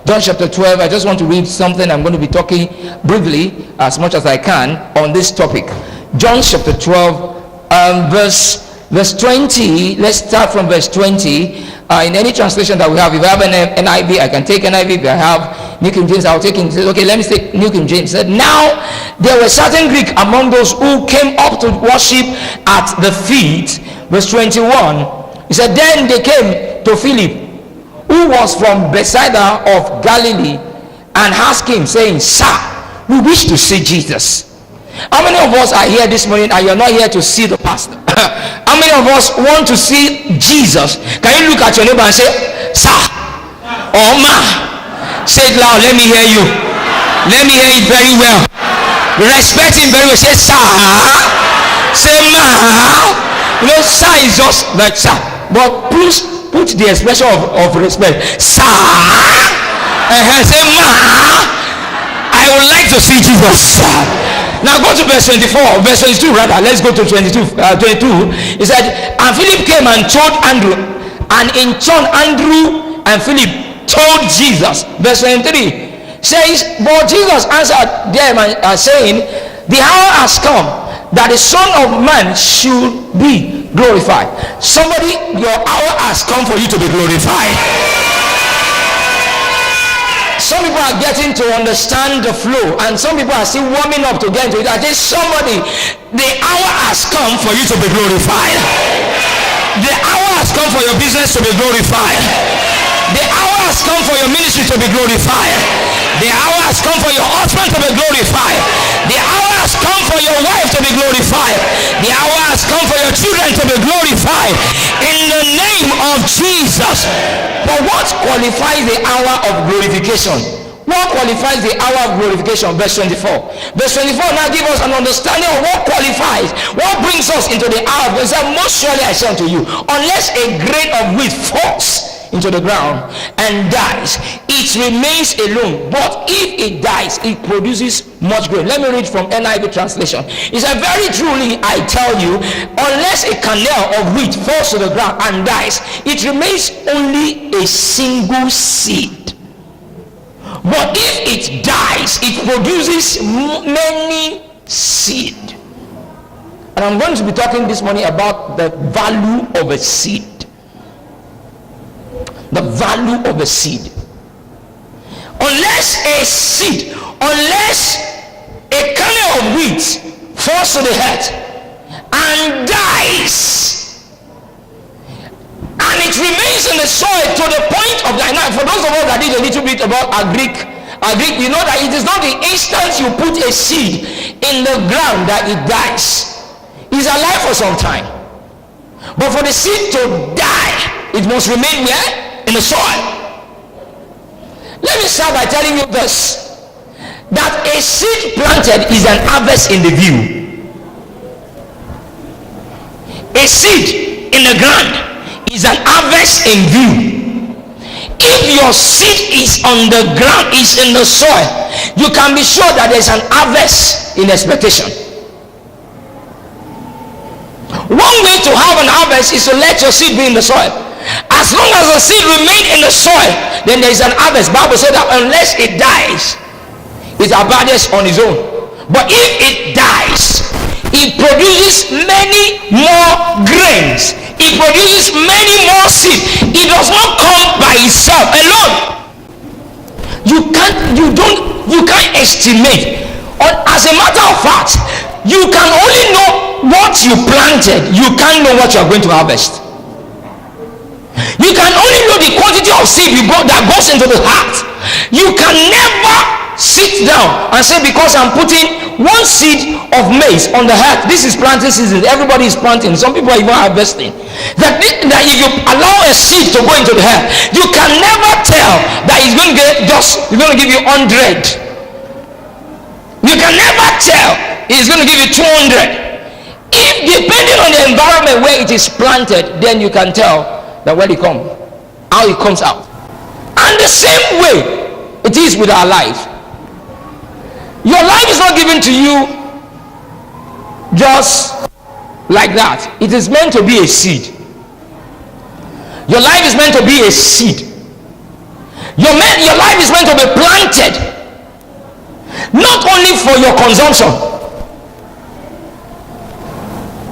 John chapter 12. I just want to read something. I'm going to be talking briefly as much as I can on this topic. John chapter 12, verse 20. Let's start from verse 20. In any translation that we have, if I have an NIV, I can take NIV. If I have New King James, I'll take it. Okay, let me take New King James. It said, now there were certain Greeks among those who came up to worship at the feet. Verse 21. He said, then they came to Philip, who was from Bethsaida of Galilee, and asked him, saying, sir, we wish to see Jesus. How many of us are here this morning and you're not here to see the pastor? How many of us want to see Jesus? Can you look at your neighbor and say, sir or ma? Say it loud. Let me hear you. Let me hear it very well. Respect him very well. Say sir. Say ma. You know, sir is just like sir, but please put the expression of respect. Sir. Say ma. I would like to see Jesus. Now go to verse 24, verse 22 rather. Let's go to 22. 22. He said, and Philip came and told Andrew, and in turn Andrew and Philip told Jesus. Verse 23 says, but Jesus answered them saying, the hour has come that the Son of Man should be glorified. Somebody, your hour has come for you to be glorified. Some people are getting to understand the flow, and some people are still warming up to get into it. I think somebody, the hour has come for you to be glorified. The hour has come for your business to be glorified. The hour has come for your ministry to be glorified. The hour has come for your husband to be glorified. The hour has come for your wife to be glorified. The hour has come for your children to be glorified. In the name of Jesus. But what qualifies the hour of glorification? What qualifies the hour of glorification? Verse 24. Verse 24 now gives us an understanding of what qualifies, what brings us into the hour. Because most surely I say unto you, unless a grain of wheat falls into the ground and dies, it remains alone, but if it dies, it produces much grain. Let me read from NIV translation. It said, very truly I tell you, unless a kernel of wheat falls to the ground and dies, it remains only a single seed. But if it dies, it produces many seed. And I'm going to be talking this morning about the value of a seed. The value of a seed. Unless a kernel of wheat falls to the earth and dies, and it remains in the soil to the point of dying. Now, for those of us that did a little bit about agric, you know that it is not the instant you put a seed in the ground that it dies. It's alive for some time. But for the seed to die, it must remain where? In the soil. Let me start by telling you this, that a seed planted is an harvest in the view. A seed in the ground is an harvest in view. If your seed is on the ground, is in the soil, you can be sure that there's an harvest in expectation. One way to have an harvest is to let your seed be in the soil. As long as the seed remains in the soil, then there is an harvest. Bible said that unless it dies, it abides on its own. But if it dies, it produces many more grains. It produces many more seed. It does not come by itself alone. You can't estimate. As a matter of fact, you can only know what you planted. You can't know what you are going to harvest. You can only know the quantity of seed that goes into the heart. You can never sit down and say, because I'm putting one seed of maize on the heart, this is planting season, everybody is planting, some people are even harvesting, that if you allow a seed to go into the heart, you can never tell that it's going to give you 100. You can never tell it's going to give you 200. If depending on the environment where it is planted, then you can tell that when it comes, how it comes out. And the same way it is with our life. Your life is not given to you just like that. It is meant to be a seed. Your life is meant to be a seed. Your life is meant to be planted, not only for your consumption,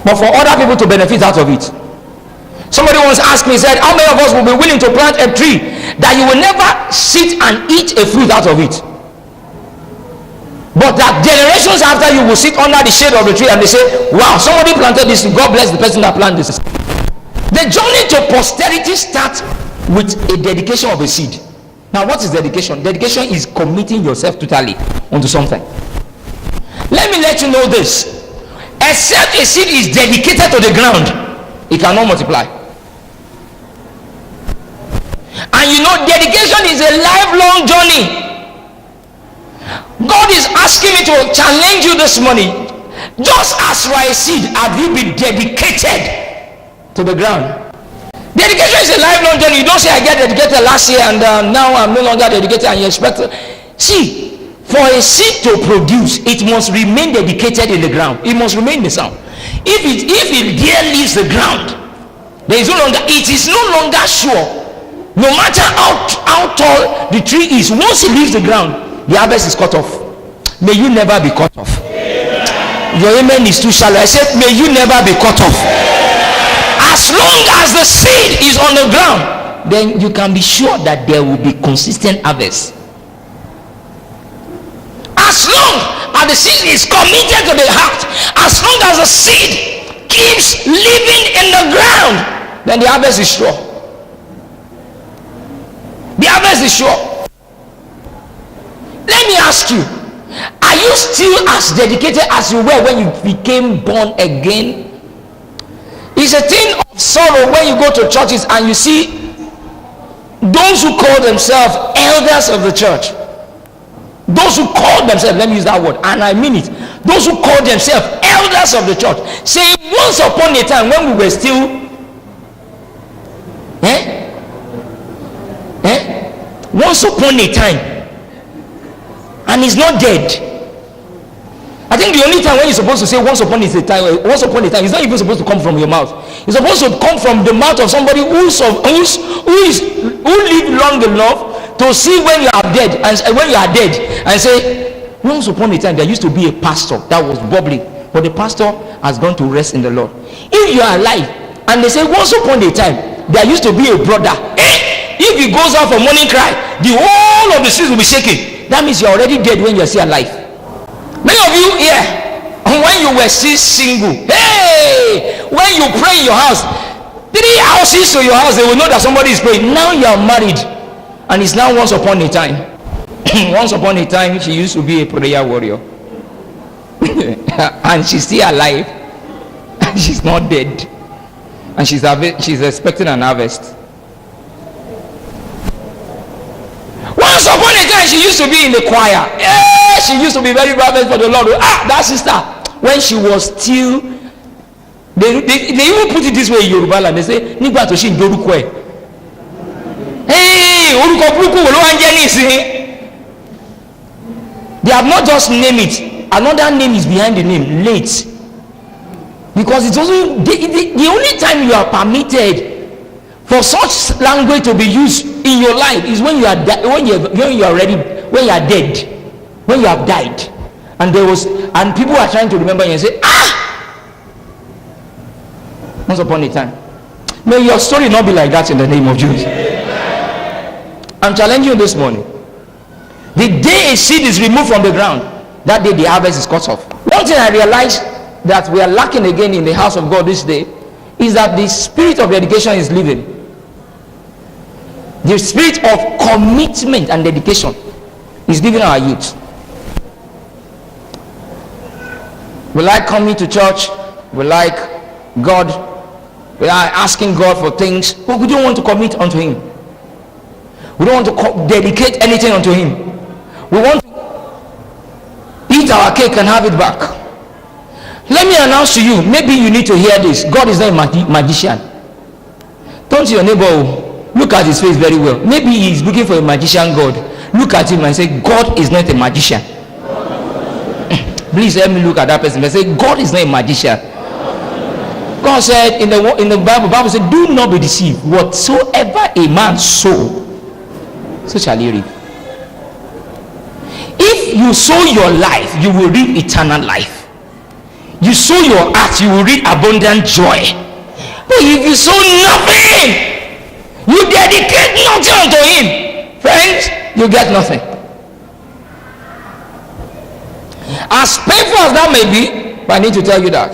but for other people to benefit out of it. Somebody once asked me, said, how many of us will be willing to plant a tree that you will never sit and eat a fruit out of it, but that generations after you will sit under the shade of the tree and they say, wow, somebody planted this, God bless the person that planted this. The journey to posterity starts with a dedication of a seed. Now, what is dedication? Dedication is committing yourself totally onto something. Let me let you know this: except a seed is dedicated to the ground, it cannot multiply. And you know, dedication is a lifelong journey. God is asking me to challenge you this morning. Just as you are a seed, have you been dedicated to the ground? Dedication is a lifelong journey. You don't say, I get dedicated last year and now I'm no longer dedicated, and you expect to... See, for a seed to produce, it must remain dedicated in the ground. It must remain in the sound. If it dare leaves the ground, it is no longer sure. No matter how tall the tree is, once it leaves the ground, the harvest is cut off. May you never be cut off. Amen. Your amen is too shallow. I said, may you never be cut off. As long as the seed is on the ground, then you can be sure that there will be consistent harvest. As long as the seed is committed to the heart, as long as the seed keeps living in the ground, then the harvest is sure. The harvest is sure. Let me ask you, are you still as dedicated as you were when you became born again? It's a thing of sorrow when you go to churches and you see those who call themselves elders of the church. Those who call themselves, let me use that word, and I mean it, those who call themselves elders of the church, saying once upon a time when we were still once upon a time, and he's not dead. I think the only time when you're supposed to say once upon a time is not even supposed to come from your mouth. It's supposed to come from the mouth of somebody who lived long enough to see when you are dead, and when you are dead, and say, once upon a time there used to be a pastor that was bubbling, but the pastor has gone to rest in the Lord. If you are alive and they say once upon a time there used to be a brother, if he goes out for morning cry, the whole of the streets will be shaking. That means you're already dead when you're still alive. Many of you here, when you were still single, when you pray in your house, 3 houses to your house, they will know that somebody is praying. Now you are married, and it's now once upon a time. Once upon a time, she used to be a prayer warrior. And she's still alive. And she's not dead. And she's expecting an harvest. Once upon a time, she used to be in the choir. She used to be very fervent for the Lord. That sister, when she was still, they even put it this way in Yoruba land. They say, "Nígbà tó ṣì ń dorúkọ ẹ̀." Hey, orúkọ burúkú wo ló wá ń jẹ́ nísìnyí? They have not just named it. Another name is behind the name, late. Because it's also the only time you are permitted for such language to be used in your life is when you are dead, when you are dead, when you have died, and people are trying to remember you and say, once upon a time. May your story not be like that in the name of Jesus. I'm challenging you this morning. The day a seed is removed from the ground, that day the harvest is cut off. One thing I realized that we are lacking again in the house of God this day is that the spirit of dedication is living. The spirit of commitment and dedication is giving our youth. We like coming to church, we like God, we are asking God for things, but we don't want to commit unto Him. We don't want to dedicate anything unto Him. We want to eat our cake and have it back. Let me announce to you, maybe you need to hear this. God is not a magician. Turn to your neighbor. Look at his face very well. Maybe he's looking for a magician God. Look at him and say, God is not a magician. Please help me look at that person and say, God is not a magician. God said in the Bible said, do not be deceived. Whatsoever a man sow, so shall you reap. If you sow your life, you will reap eternal life. You sow your heart, you will reap abundant joy. But if you sow nothing, you dedicate nothing unto him, friends, you get nothing. As painful as that may be, but I need to tell you that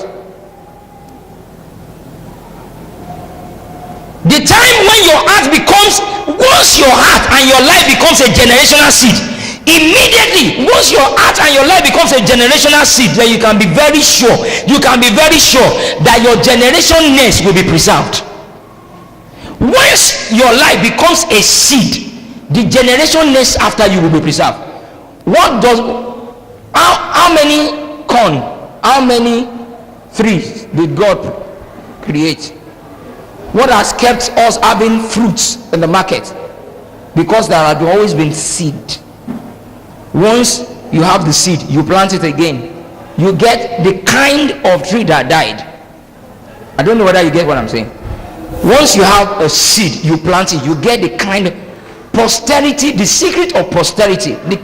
the time when your heart becomes, once your heart and your life becomes a generational seed, immediately once your heart and your life becomes a generational seed, then you can be very sure that your generation next will be preserved. Once your life becomes a seed, the generation next after you will be preserved. How many corn, how many trees did God create? What has kept us having fruits in the market? Because there had always been seed. Once you have the seed, you plant it again, you get the kind of tree that died. I don't know whether you get what I'm saying. Once you have a seed, you plant it, you get the kind of posterity. The secret of posterity, the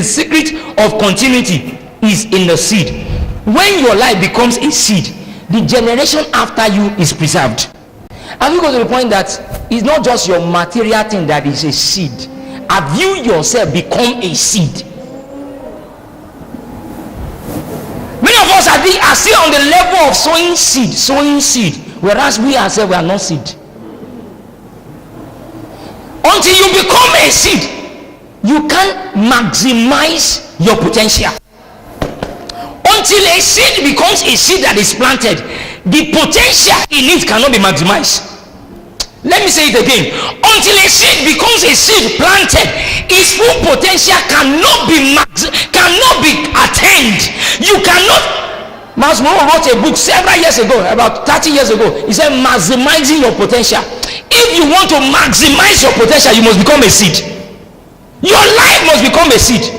secret of continuity is in the seed. When your life becomes a seed, the generation after you is preserved. Have you got to the point that it's not just your material thing that is a seed? Have you yourself become a seed? Many of us are still on the level of sowing seed, whereas we ourselves are not seed. Until you become a seed, you can't maximize your potential. Until a seed becomes a seed that is planted, the potential in it cannot be maximized. Let me say it again. Until a seed becomes a seed planted, its full potential cannot be attained. You cannot. Miles Monroe wrote a book several years ago, about 30 years ago. He said, maximizing your potential. If you want to maximize your potential, you must become a seed. Your life must become a seed.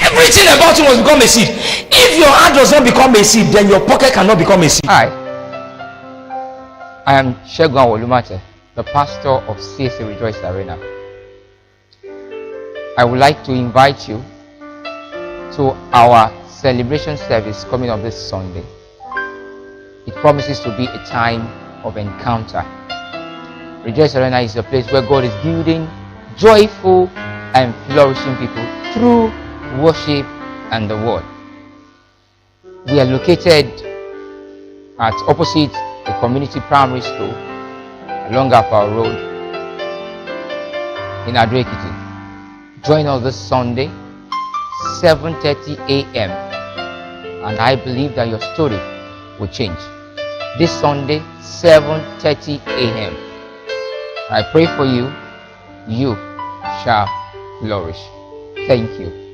Everything about you must become a seed. If your heart does not become a seed, then your pocket cannot become a seed. Hi, I am Segun Awolumate, the pastor of CAC Rejoice Arena. I would like to invite you to our celebration service coming up this Sunday. It promises to be a time of encounter. Rejoice Arena is a place where God is building joyful and flourishing people through worship and the word. We are located at opposite the community primary school along Appa Road in Ado-Ekiti. Join us this Sunday, 7:30 a.m. and I believe that your story will change. This Sunday, 7:30 a.m. I pray for you, you shall flourish. Thank you.